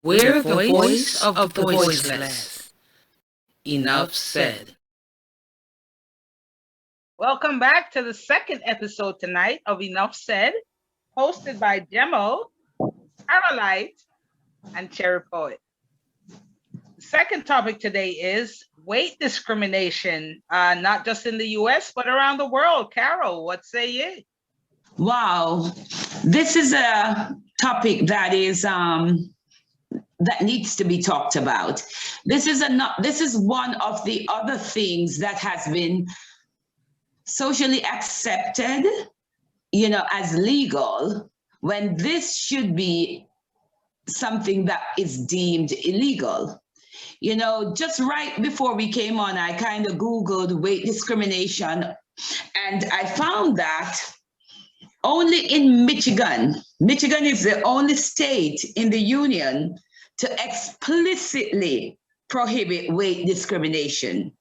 We're the voice of the voiceless. Enough said. Welcome back to the second episode tonight of Enough Said, hosted by Demo, Starlight, and Cherry Poet. The second topic today is weight discrimination, not just in the US, but around the world. Carol, what say you? Wow, this is a topic that needs to be talked about. This is one of the other things that has been socially accepted, as legal, when this should be something that is deemed illegal. Just right before we came on, I kind of Googled weight discrimination, and I found that only in Michigan is the only state in the union to explicitly prohibit weight discrimination.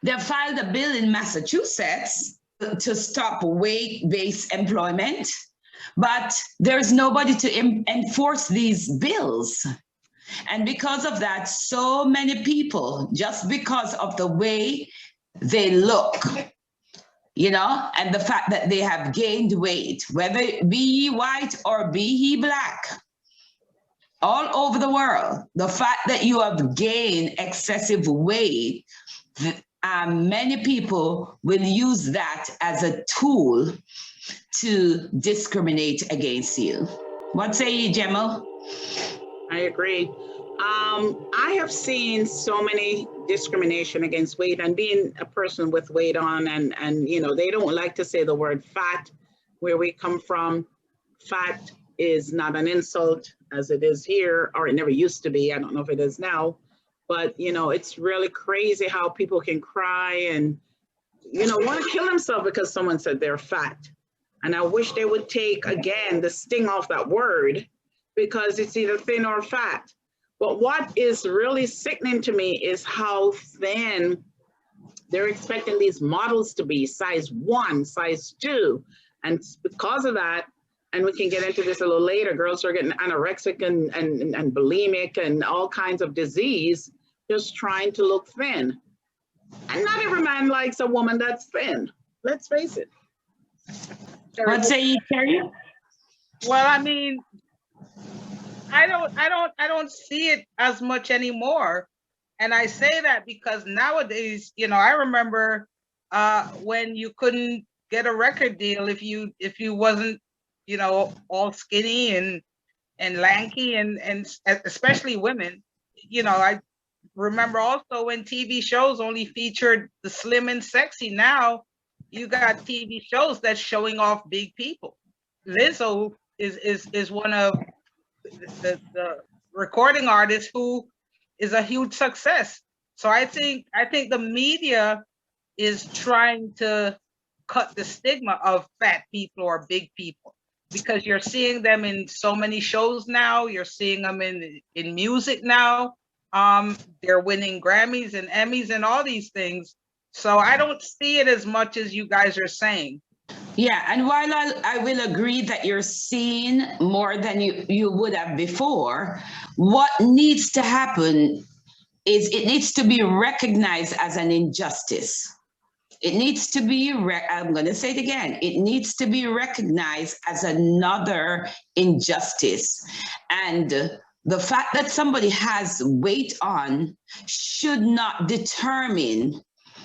They filed a bill in Massachusetts to stop weight-based employment, but there's nobody to enforce these bills. And because of that, so many people, just because of the way they look, and the fact that they have gained weight, whether be he white or be he black, all over the world, the fact that you have gained excessive weight, many people will use that as a tool to discriminate against you. What say you, Gemma? I agree. I have seen so many discrimination against weight, and being a person with weight on, and they don't like to say the word fat. Where we come from, fat is not an insult as it is here, or it never used to be. I don't know if it is now, but it's really crazy how people can cry and want to kill themselves because someone said they're fat. And I wish they would take again the sting off that word, because it's either thin or fat. But what is really sickening to me is how thin they're expecting these models to be, size 1, size 2. And because of that, and we can get into this a little later, girls are getting anorexic and bulimic and all kinds of disease, just trying to look thin. And not every man likes a woman that's thin. Let's face it. What say you, Terry? Well, I mean, I don't see it as much anymore. And I say that because nowadays, I remember when you couldn't get a record deal if you wasn't, all skinny and lanky and especially women. I remember also when TV shows only featured the slim and sexy. Now you got TV shows that's showing off big people. Lizzo is one of the recording artist who is a huge success. So I think the media is trying to cut the stigma of fat people or big people, because you're seeing them in so many shows now. You're seeing them in music now. They're winning Grammys and Emmys and all these things. So I don't see it as much as you guys are saying. Yeah, and while I will agree that you're seeing more than you would have before, what needs to happen is it needs to be recognized as an injustice. It needs to be, I'm going to say it again, it needs to be recognized as another injustice. And the fact that somebody has weight on should not determine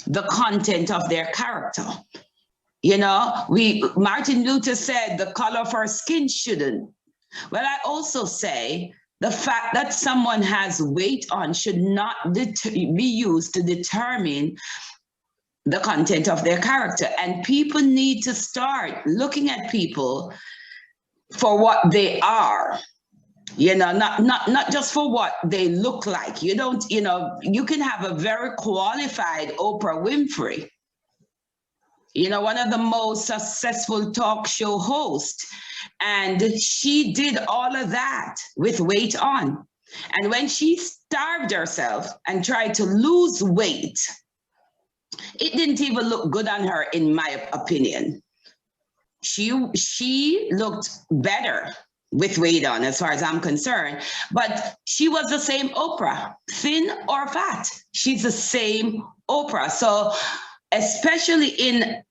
the content of their character. Martin Luther said the color of our skin shouldn't. Well, I also say the fact that someone has weight on should not be used to determine the content of their character. And people need to start looking at people for what they are. Not just for what they look like. You can have a very qualified Oprah Winfrey, one of the most successful talk show hosts. And she did all of that with weight on. And when she starved herself and tried to lose weight, it didn't even look good on her, in my opinion. She looked better with weight on, as far as I'm concerned. But she was the same Oprah, thin or fat. She's the same Oprah. So especially in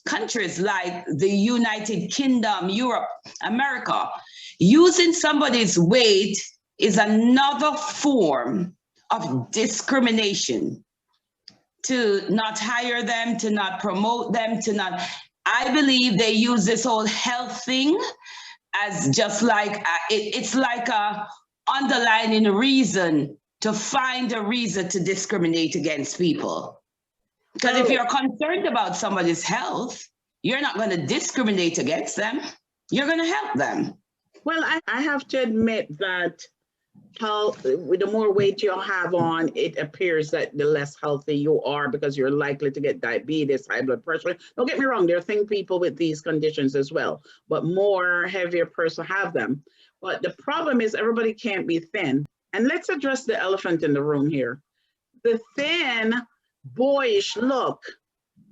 countries like the United Kingdom, Europe, America, using somebody's weight is another form of discrimination. To not hire them, to not promote them, to not. I believe they use this whole health thing as just like it's like a underlining reason to find a reason to discriminate against people. Because if you're concerned about somebody's health, you're not going to discriminate against them. You're going to help them. Well, I have to admit that with the more weight you have on, it appears that the less healthy you are, because you're likely to get diabetes, high blood pressure. Don't get me wrong, there are thin people with these conditions as well, but more heavier person have them. But the problem is everybody can't be thin. And let's address the elephant in the room here. The thin, boyish look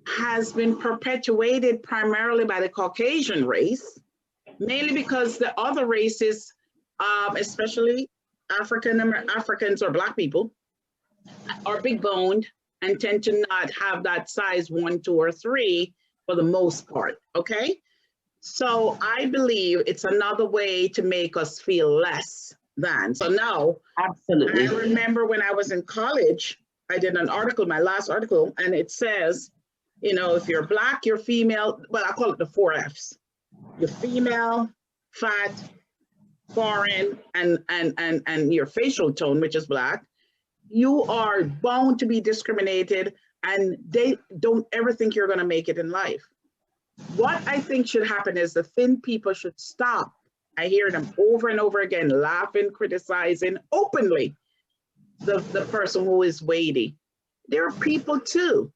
has been perpetuated primarily by the Caucasian race, mainly because the other races, especially Africans or Black people, are big boned and tend to not have that size 1, 2, or 3 for the most part. Okay. So I believe it's another way to make us feel less than. So now, absolutely. I remember when I was in college, I did an article, my last article, and it says, you know, if you're Black, you're female, well, I call it the 4 Fs. You're female, fat, foreign, and your facial tone, which is Black, you are bound to be discriminated, and they don't ever think you're going to make it in life. What I think should happen is the thin people should stop. I hear them over and over again, laughing, criticizing openly the person who is weighty. There are people too.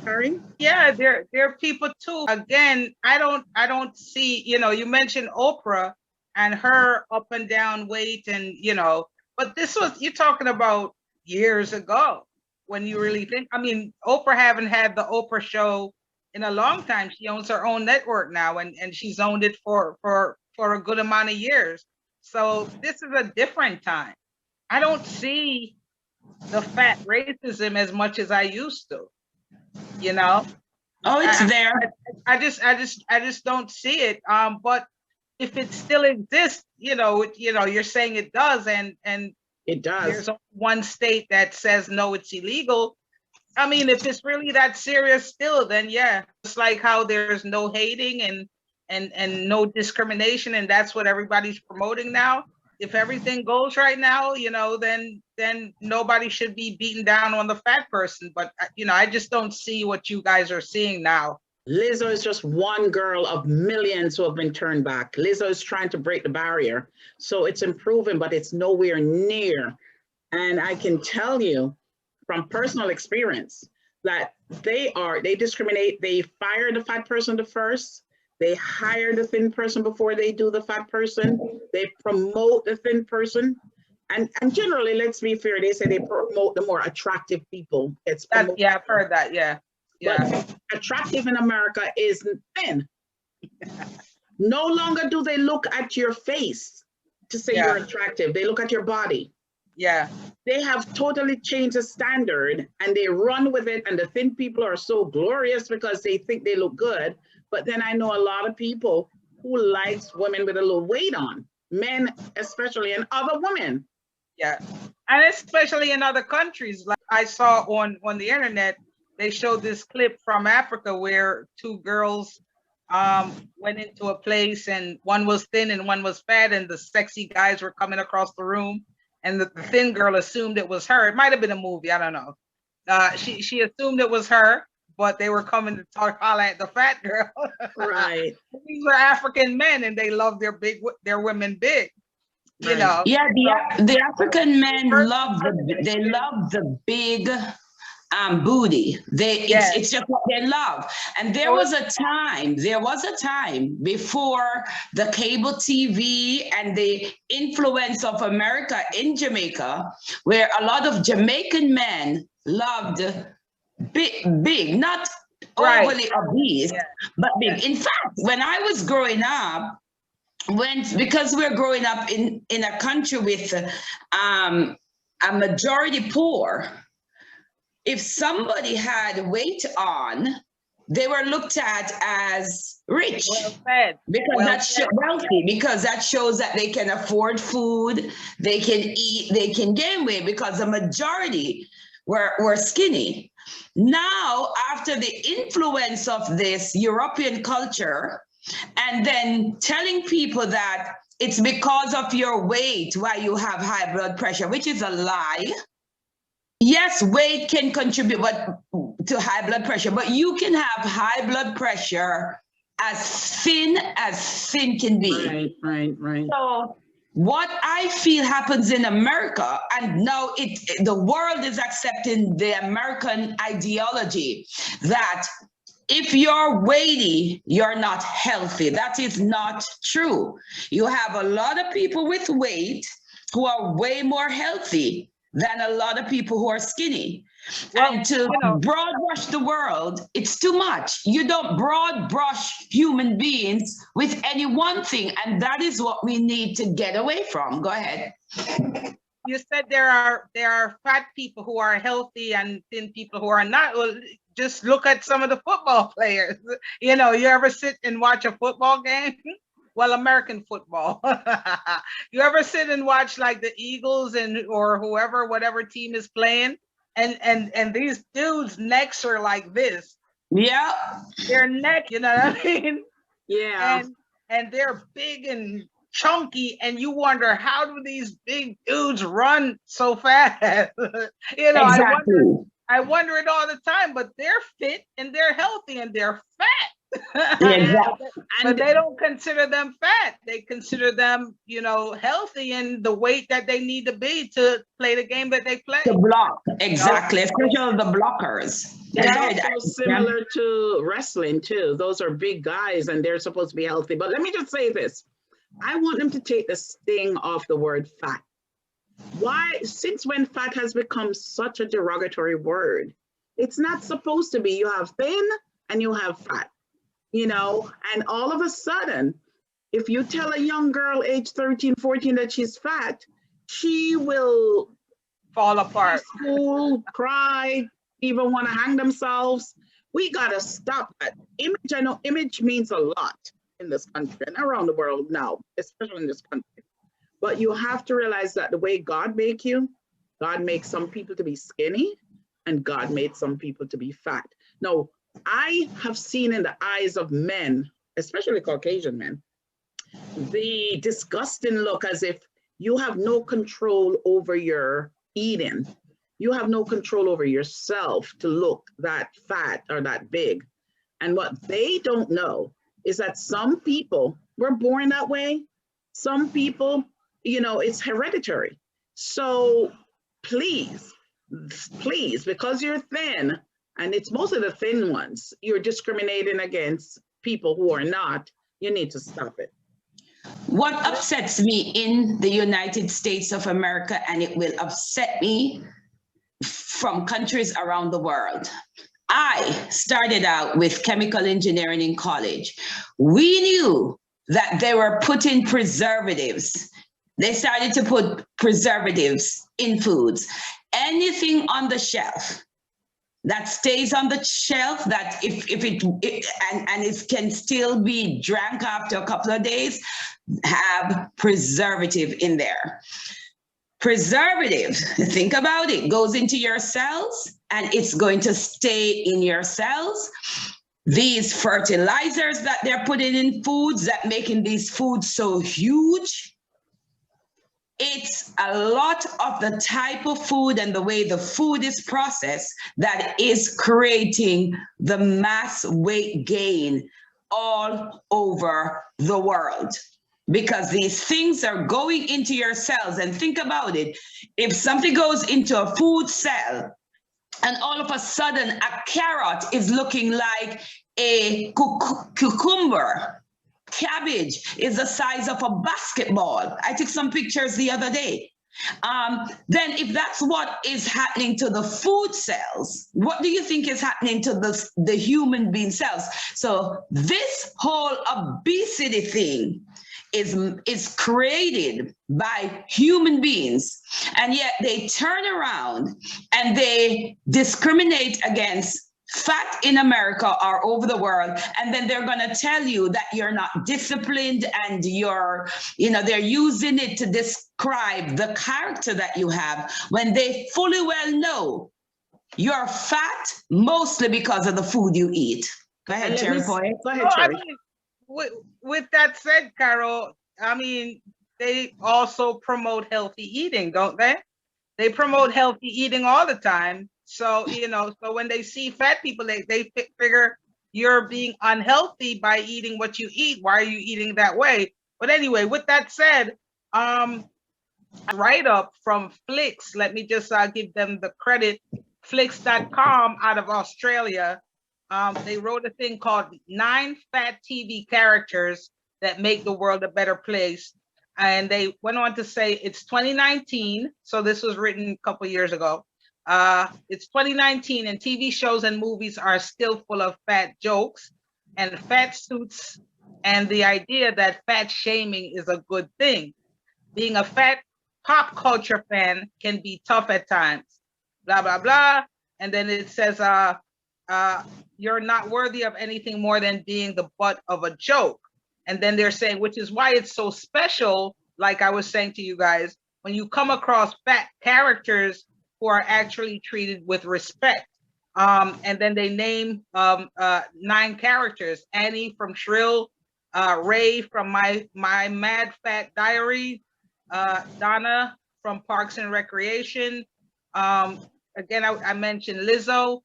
Sorry? Yeah, there are people too. Again, I don't see, you know, you mentioned Oprah and her up and down weight, and you know, but this was, you're talking about years ago when you really think. I mean, Oprah haven't had the Oprah show in a long time. She owns her own network now, and she's owned it for a good amount of years. So this is a different time. I don't see the fat racism as much as I used to, you know. Oh, it's there. I just don't see it. But if it still exists, you know, you're saying it does, and it does. There's one state that says no, it's illegal. I mean, if it's really that serious still, then yeah, it's like how there's no hating and no discrimination, and that's what everybody's promoting now. If everything goes right now, you know, then nobody should be beaten down on the fat person. But you know, I just don't see what you guys are seeing now. Lizzo is just one girl of millions who have been turned back. Lizzo is trying to break the barrier. So it's improving, but it's nowhere near. And I can tell you from personal experience that they discriminate. They fire the fat person first. They hire the thin person before they do the fat person. They promote the thin person. And generally, let's be fair, they say they promote the more attractive people. Yeah, I've heard that, yeah. But attractive in America is thin. No longer do they look at your face to say you're attractive. They look at your body. Yeah. They have totally changed the standard and they run with it. And the thin people are so glorious because they think they look good. But then I know a lot of people who likes women with a little weight on, men especially, and other women. Yeah. And especially in other countries. Like I saw on the internet, they showed this clip from Africa where 2 girls went into a place, and one was thin and one was fat, and the sexy guys were coming across the room, and the thin girl assumed it was her. It might have been a movie, I don't know. She assumed it was her, but they were coming to holler at the fat girl. Right. These were African men, and they love their women big. You know. Yeah, the African men love the big booty. It's just what they love. And there was a time before the cable TV and the influence of America in Jamaica, where a lot of Jamaican men loved big, not Right. overly obese, Yeah. but big. In fact, when I was growing up, because we're growing up in a country with a majority poor, if somebody had weight on, they were looked at as rich. Well said. Because wealthy, because that shows that they can afford food, they can eat, they can gain weight, because the majority were skinny. Now, after the influence of this European culture, and then telling people that it's because of your weight why you have high blood pressure, which is a lie. Yes, weight can contribute to high blood pressure, but you can have high blood pressure as thin can be. Right. So what I feel happens in America, and now the world is accepting the American ideology that if you're weighty, you're not healthy. That is not true. You have a lot of people with weight who are way more healthy than a lot of people who are skinny. Well, and to broad brush the world, it's too much. You don't broad brush human beings with any one thing, and that is what we need to get away from. Go ahead. You said there are fat people who are healthy and thin people who are not. Well, just look at some of the football players. You ever sit and watch a football game? Well, American football. You ever sit and watch like the Eagles or whatever team is playing, and these dudes' necks are like this. Yeah. Their neck, you know what I mean? Yeah. And they're big and chunky, and you wonder, how do these big dudes run so fast? Exactly. I wonder it all the time, but they're fit and they're healthy and they're fat. Exactly. But they don't consider them fat. They consider them, healthy and the weight that they need to be to play the game that they play. To block, exactly, especially the blockers. It's also similar to wrestling too. Those are big guys and they're supposed to be healthy. But let me just say this. I want them to take the sting off the word fat. Why? Since when fat has become such a derogatory word? It's not supposed to be. You have thin and you have fat. And all of a sudden, if you tell a young girl age 13, 14 that she's fat, she will fall apart, school, cry, even want to hang themselves. We got to stop that. Image, I know image means a lot in this country and around the world now, especially in this country. But you have to realize that the way God made you, God made some people to be skinny and God made some people to be fat. Now, I have seen in the eyes of men, especially Caucasian men, the disgusting look as if you have no control over your eating. You have no control over yourself to look that fat or that big. And what they don't know is that some people were born that way. Some people, it's hereditary. So please, because you're thin, and it's mostly the thin ones, you're discriminating against people who are not, you need to stop it. What upsets me in the United States of America, and it will upset me from countries around the world. I started out with chemical engineering in college. We knew that they were putting preservatives. They started to put preservatives in foods. Anything on the shelf that stays on the shelf, that if it can still be drank after a couple of days, have preservative in there. Preservative, think about it, goes into your cells and it's going to stay in your cells. These fertilizers that they're putting in foods that making these foods so huge, it's a lot of the type of food and the way the food is processed that is creating the mass weight gain all over the world. Because these things are going into your cells. And think about it. If something goes into a food cell and all of a sudden a carrot is looking like a cucumber, cabbage is the size of a basketball. I took some pictures the other day. Then if that's what is happening to the food cells, what do you think is happening to the human being cells? So this whole obesity thing is created by human beings, and yet they turn around and they discriminate against fat in America or over the world, and then they're going to tell you that you're not disciplined, and they're using it to describe the character that you have, when they fully well know you're fat mostly because of the food you eat. Go ahead, Cherry Point. Go ahead, Cherry. With that said, Carol, I mean, they also promote healthy eating, don't they? They promote healthy eating all the time. So, so when they see fat people, they figure you're being unhealthy by eating what you eat. Why are you eating that way? But anyway, with that said, write up from Flix, let me just give them the credit, Flix.com out of Australia. They wrote a thing called 9 Fat TV Characters That Make the World a Better Place. And they went on to say it's 2019. So this was written a couple of years ago. It's 2019 and TV shows and movies are still full of fat jokes and fat suits, and the idea that fat shaming is a good thing. Being a fat pop culture fan can be tough at times, blah, blah, blah. And then it says, you're not worthy of anything more than being the butt of a joke. And then they're saying, which is why it's so special, like I was saying to you guys, when you come across fat characters who are actually treated with respect. And then they name 9 characters: Annie from Shrill, Ray from My Mad Fat Diary, Donna from Parks and Recreation. Again, I mentioned Lizzo.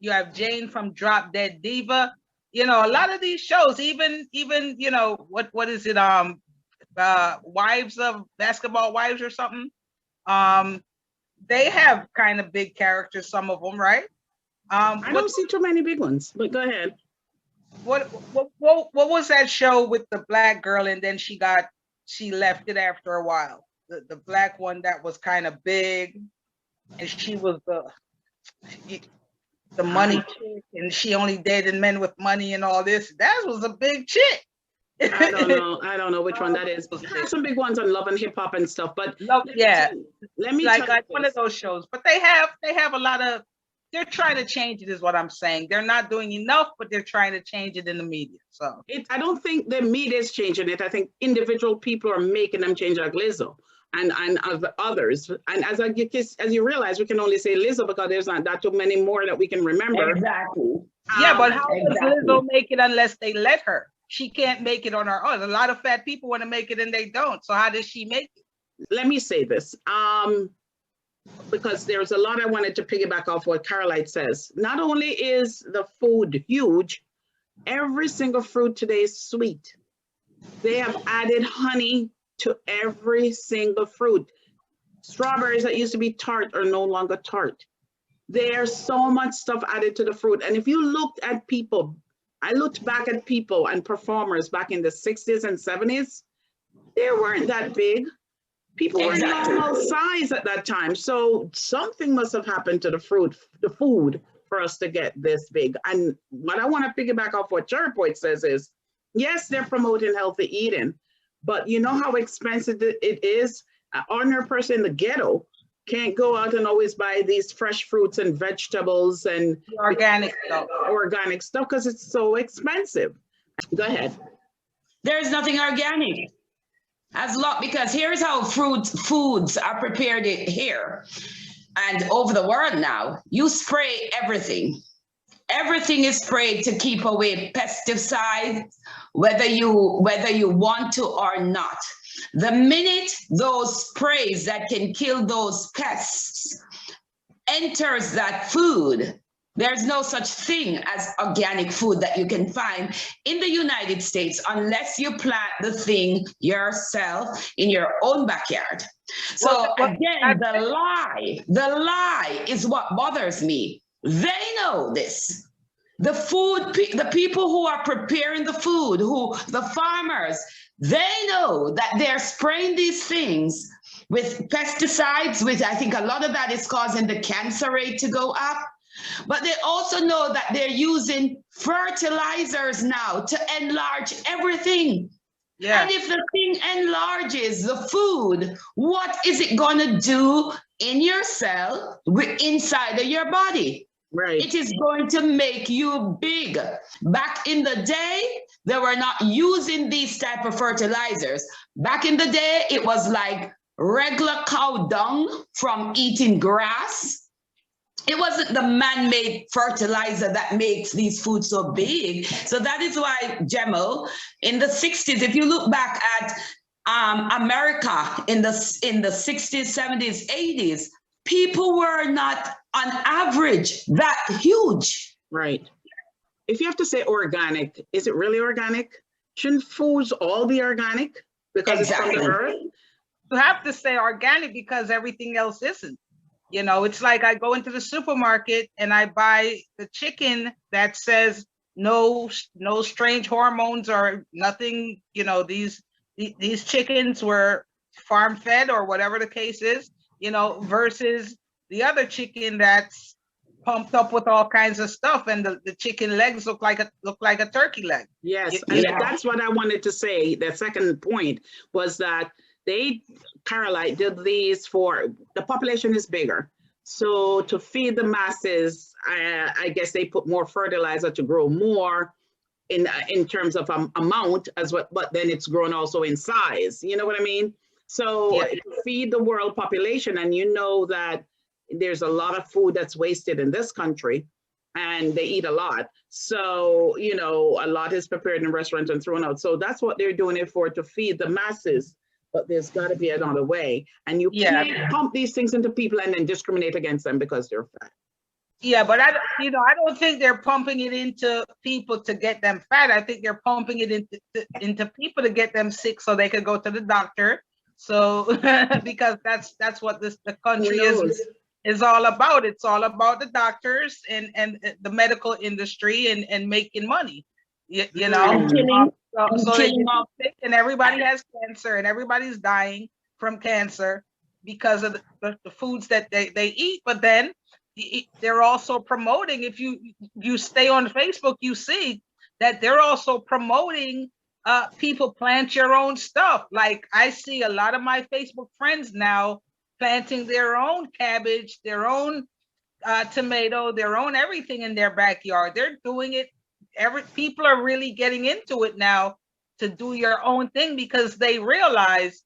You have Jane from Drop Dead Diva. A lot of these shows, even what is it? Wives of Basketball Wives or something. They have kind of big characters, some of them, right? I don't see too many big ones, but go ahead. What was that show with the black girl, and then she left it after a while? The black one that was kind of big, and she was the money chick, and she only dated men with money and all this. That was a big chick. I don't know which one that is. There's some big ones on Love and Hip Hop and stuff, but let me like one of those shows. But they have a lot of. They're trying to change it, is what I'm saying. They're not doing enough, but they're trying to change it in the media. So I don't think the media is changing it. I think individual people are making them change, like Lizzo and others. And as you realize, we can only say Lizzo because there's not that too many more that we can remember. Exactly. Yeah, but how does Lizzo make it unless they let her? She can't make it on her own. A lot of fat people want to make it and they don't. So how does she make it? Let me say this, because there's a lot I wanted to piggyback off what Caroline says. Not only is the food huge, every single fruit today is sweet. They have added honey to every single fruit. Strawberries that used to be tart are no longer tart. There's so much stuff added to the fruit. And if you looked at people, I looked back at people and performers back in the 60s and 70s, they weren't that big. People were normal size at that time. So something must have happened to the food for us to get this big. And what I want to piggyback off what Cherry Point says is, yes, they're promoting healthy eating, but you know how expensive it is? An ordinary person in the ghetto can't go out and always buy these fresh fruits and vegetables and organic stuff because it's so expensive. Go ahead. There's nothing organic. Because here's how foods are prepared here and over the world now. You spray everything. Everything is sprayed to keep away pesticides, whether you want to or not. The minute those sprays that can kill those pests enters that food, there's no such thing as organic food that you can find in the United States unless you plant the thing yourself in your own backyard. So again, the lie is what bothers me. They know this. The people who are preparing the food, the farmers, they know that they're spraying these things with pesticides, which I think a lot of that is causing the cancer rate to go up. But they also know that they're using fertilizers now to enlarge everything. Yeah. And if the thing enlarges the food, what is it going to do in your cell, inside of your body? Right. It is going to make you big. Back in the day, they were not using these type of fertilizers. Back in the day, it was like regular cow dung from eating grass. It wasn't the man-made fertilizer that makes these foods so big. So that is why, Jemo, in the 60s, if you look back at America in the 60s, 70s, 80s, people were not on average that huge. Right. If you have to say organic, is it really organic? Shouldn't foods all be organic because it's from the earth? You have to say organic because everything else isn't. You know, it's like I go into the supermarket and I buy the chicken that says no strange hormones or nothing. You know, these chickens were farm fed or whatever the case is. You know, versus the other chicken that's pumped up with all kinds of stuff, and the chicken legs look like a turkey leg. Yes, and that's what I wanted to say. The second point was that Caroline did these for, the population is bigger. So to feed the masses, I guess they put more fertilizer to grow more in terms of amount as well, but then it's grown also in size. You know what I mean? So to feed the world population, and you know that there's a lot of food that's wasted in this country and they eat a lot. So, you know, a lot is prepared in restaurants and thrown out. So that's what they're doing it for, to feed the masses. But there's got to be another way. And you can't pump these things into people and then discriminate against them because they're fat. Yeah, but I don't think they're pumping it into people to get them fat. I think they're pumping it into people to get them sick so they could go to the doctor. So because that's what the country is all about. It's all about the doctors and the medical industry and making money. You know. So they get sick and everybody has cancer and everybody's dying from cancer because of the foods that they eat. But then they're also promoting, if you stay on Facebook, you see that they're also promoting people plant your own stuff. Like I see a lot of my Facebook friends now planting their own cabbage, their own tomato, their own everything in their backyard. They're doing it. People are really getting into it now to do your own thing because they realize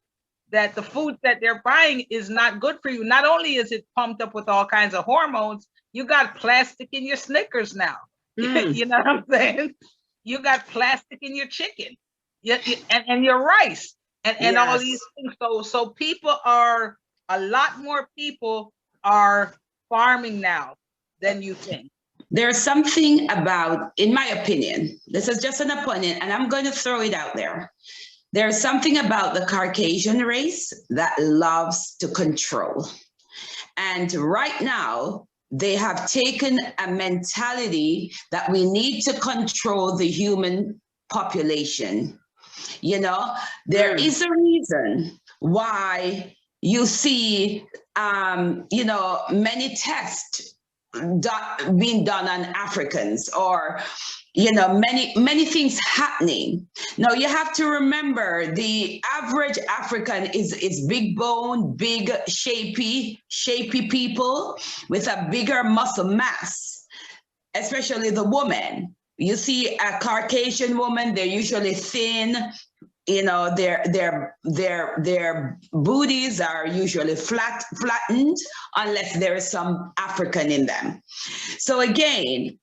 that the food that they're buying is not good for you. Not only is it pumped up with all kinds of hormones, you got plastic in your Snickers now. You know what I'm saying? You got plastic in your chicken, and your rice, and all these things. So a lot more people are farming now than you think. There's something about, in my opinion, this is just an opinion, and I'm going to throw it out there. There's something about the Caucasian race that loves to control. And right now, they have taken a mentality that we need to control the human population. You know, there is a reason why you see, many tests being done on Africans, or many things happening. Now you have to remember the average African is big bone, big shapy people with a bigger muscle mass, especially the woman. You see a Caucasian woman, they're usually thin. Their booties are usually flattened unless there is some African in them. So again,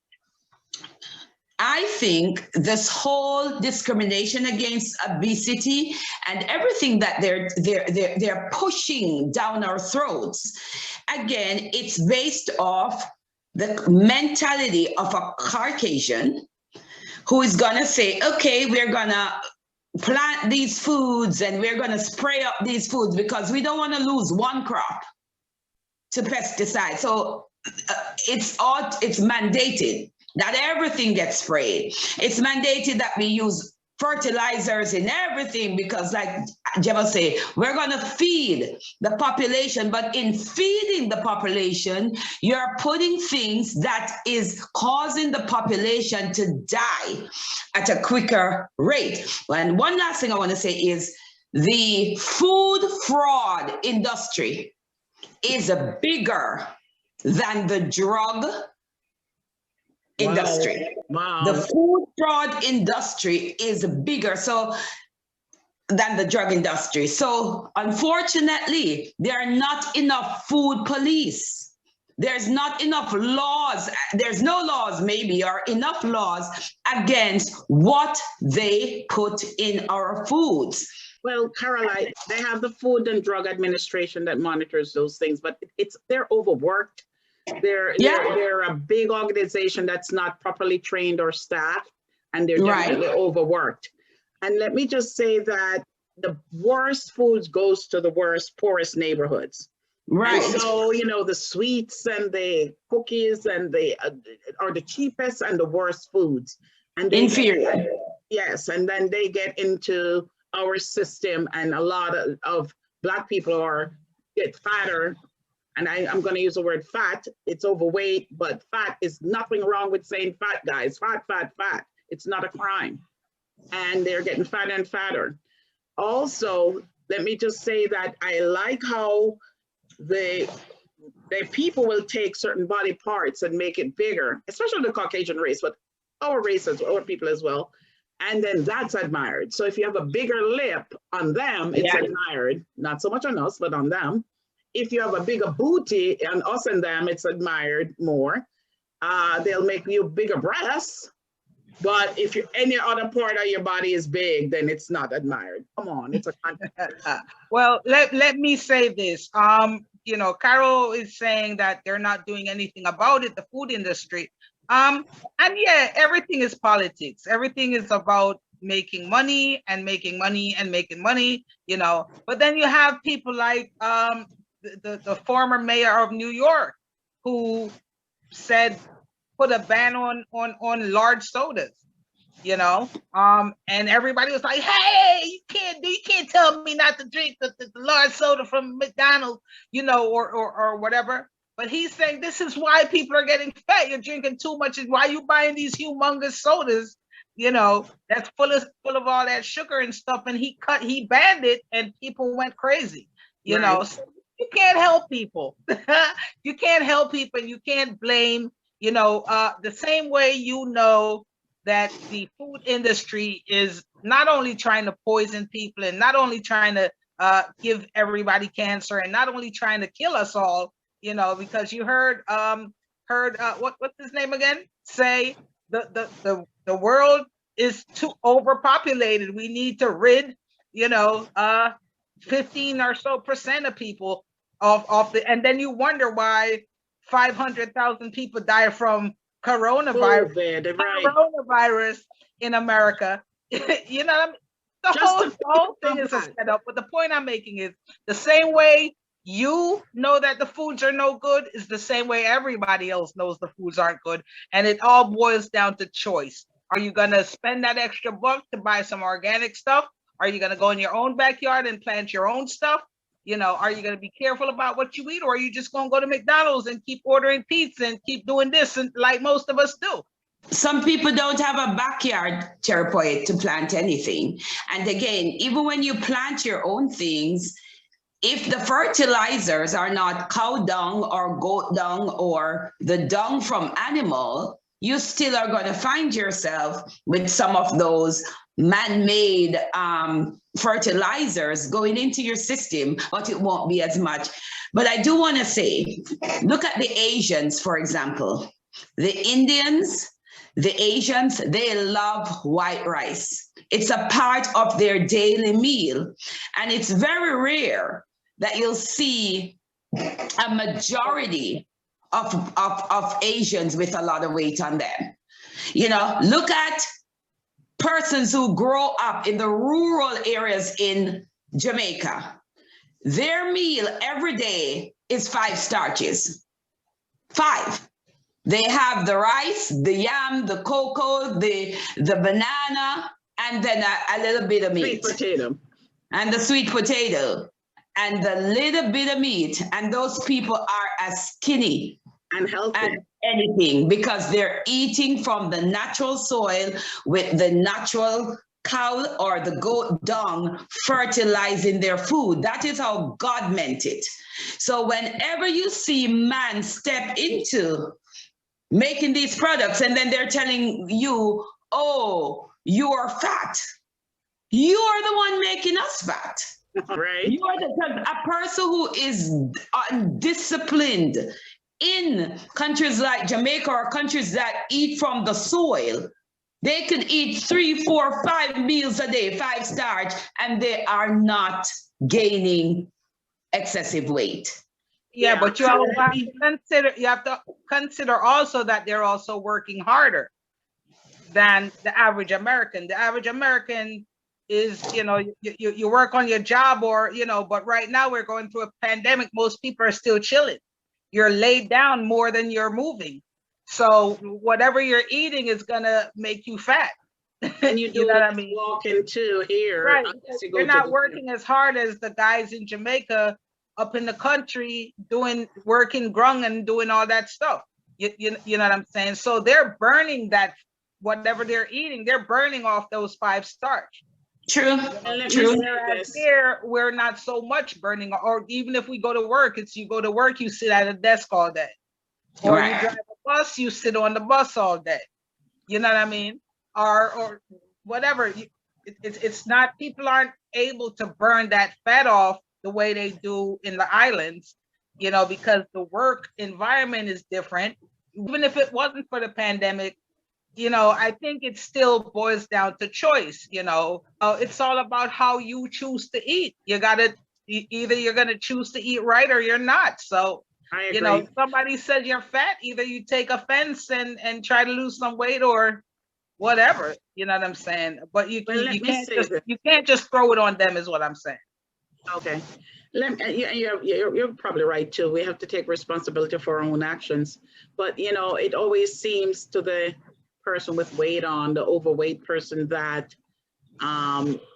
I think this whole discrimination against obesity and everything that they're pushing down our throats, again, it's based off the mentality of a Caucasian who is gonna say, okay, we're gonna plant these foods and we're going to spray up these foods because we don't want to lose one crop to pesticides. So it's mandated that everything gets sprayed. It's mandated that we use fertilizers in everything because, like Gemma say, we're going to feed the population. But in feeding the population, you're putting things that is causing the population to die at a quicker rate. And one last thing I want to say is the food fraud industry is bigger than the drug industry. Wow. The food fraud industry is bigger than the drug industry. So unfortunately, there are not enough food police. There's not enough laws. There's no laws maybe, or enough laws against what they put in our foods. Well, Caroline, they have the Food and Drug Administration that monitors those things, but they're overworked. They're a big organization that's not properly trained or staffed, and they're definitely overworked. And let me just say that the worst foods goes to the poorest neighborhoods. Right. And so, you know, the sweets and the cookies and are the cheapest and the worst foods. And inferior. Yes, and then they get into our system, and a lot of Black people get fatter. And I'm going to use the word fat. It's overweight, but fat is nothing wrong with saying fat, guys. Fat, fat, fat. It's not a crime. And they're getting fatter and fatter. Also, let me just say that I like how the people will take certain body parts and make it bigger, especially the Caucasian race, but our people as well. And then that's admired. So if you have a bigger lip on them, it's admired. Not so much on us, but on them. If you have a bigger booty on us and them, it's admired more. They'll make you bigger breasts. But if any other part of your body is big, then it's not admired. Come on, it's a Well, let me say this. You know, Carol is saying that they're not doing anything about it, the food industry. And yeah, everything is politics. Everything is about making money and making money and making money, you know. But then you have people like the former mayor of New York, who said, put a ban on large sodas, you know, and everybody was like, hey, you can't tell me not to drink the large soda from McDonald's, you know, or whatever. But he's saying this is why people are getting fat. You're drinking too much. Is why you buying these humongous sodas, you know, that's full of all that sugar and stuff. And he banned it, and people went crazy, you know. So you can't help people. You can't help people, and you can't blame, you know, the same way, you know, that the food industry is not only trying to poison people and not only trying to give everybody cancer and not only trying to kill us all, you know, because you heard what's his name again? Say the world is too overpopulated. We need to rid, you know, 15 or so % of people of the, and then you wonder why 500,000 people die from coronavirus in America. You know, the whole thing is a setup. But the point I'm making is the same way you know that the foods are no good is the same way everybody else knows the foods aren't good. And it all boils down to choice. Are you going to spend that extra buck to buy some organic stuff? Are you going to go in your own backyard and plant your own stuff? You know, are you going to be careful about what you eat, or are you just going to go to McDonald's and keep ordering pizza and keep doing this, and like most of us do? Some people don't have a backyard, Poet, to plant anything. And again, even when you plant your own things, if the fertilizers are not cow dung or goat dung or the dung from animal, you still are going to find yourself with some of those man-made fertilizers going into your system, but it won't be as much. But I do want to say, look at the Asians, for example. The Indians, the Asians, they love white rice. It's a part of their daily meal. And it's very rare that you'll see a majority of Asians with a lot of weight on them. You know, look at persons who grow up in the rural areas in Jamaica. Their meal every day is 5 starches. 5. They have the rice, the yam, the cocoa, the banana, and then a little bit of meat. Sweet potato. And the sweet potato and the little bit of meat. And those people are as skinny And healthy. as anything because they're eating from the natural soil with the natural cow or the goat dung fertilizing their food. That is how God meant it. So whenever you see man step into making these products and then they're telling you, oh, you're fat. You are the one making us fat. Right. You are a person who is undisciplined in countries like Jamaica or countries that eat from the soil. They could eat 3, 4, 5 meals a day, 5 starch, and they are not gaining excessive weight. Yeah, Yeah, but you also have to consider, you have to consider also that they're also working harder than the average American. The average American is, you work on your job or, but right now we're going through a pandemic. Most people are still chilling. You're laid down more than you're moving. So whatever you're eating is gonna make you fat. And you do know what I mean? walking too here. Right. unless you go You're to not the- working as hard as the guys in Jamaica up in the country working grung and doing all that stuff. You know what I'm saying? So they're burning that, whatever they're eating, they're burning off those 5 starch. True. And let me True. say Whereas this. here, we're not so much burning, or even if we go to work, you go to work, you sit at a desk all day. Or Right. you drive a bus, you sit on the bus all day. You know what I mean? Or whatever. It's not, people aren't able to burn that fat off the way they do in the islands, because the work environment is different. Even if it wasn't for the pandemic, I think it still boils down to choice. It's all about how you choose to eat. You gotta, either you're gonna choose to eat right or you're not. So, I agree. if somebody says you're fat, either you take offense and try to lose some weight or whatever. You know what I'm saying? But you can't just throw it on them, is what I'm saying. Okay. You're probably right too. We have to take responsibility for our own actions. But it always seems to the person with weight on, the overweight person, that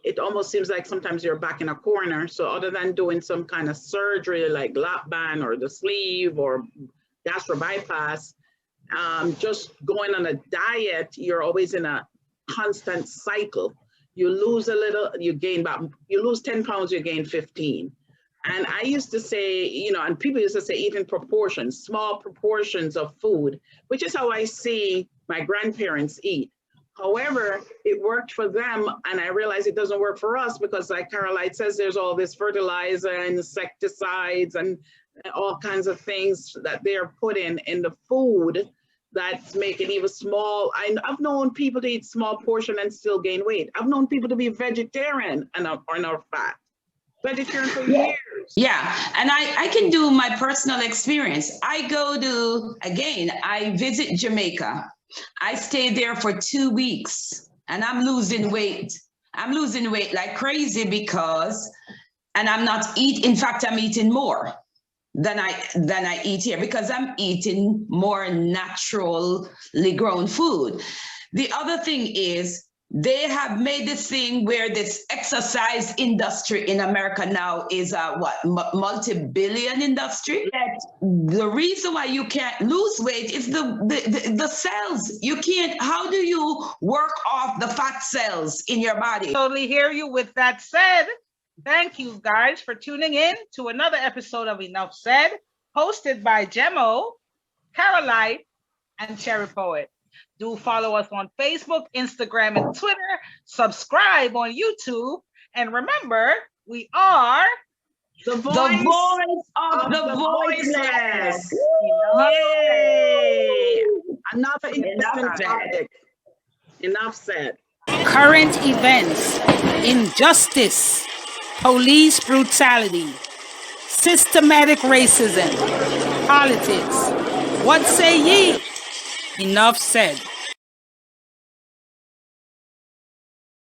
it almost seems like sometimes you're back in a corner. So other than doing some kind of surgery like lap band or the sleeve or gastro bypass, just going on a diet, you're always in a constant cycle. You lose a little, you gain back. You lose 10 pounds, you gain 15. And I used to say, and people used to say, eat in proportions, small proportions of food, which is how I see my grandparents eat. However, it worked for them, and I realized it doesn't work for us because, like Caroline says, there's all this fertilizer and insecticides and all kinds of things that they're putting in the food that's making even small. I've known people to eat small portion and still gain weight. I've known people to be vegetarian and are not fat. Vegetarian for years. Yeah, and I can do my personal experience. I visit Jamaica. I stay there for 2 weeks and I'm losing weight. I'm losing weight like crazy and I'm not in fact, I'm eating more than I eat here because I'm eating more naturally grown food. The other thing is, they have made this thing where this exercise industry in America now is a multi-billion industry. The reason why you can't lose weight is the cells. You can't. How do you work off the fat cells in your body? Totally hear you. With that said, thank you guys for tuning in to another episode of Enough Said, hosted by Gemmo, Caroline, and Cherry Poet. Do follow us on Facebook, Instagram, and Twitter. Subscribe on YouTube. And remember, we are the voice of the voiceless. Yay! Another interesting topic. Enough said. Current events, injustice, police brutality, systematic racism, politics. What say ye? Enough said.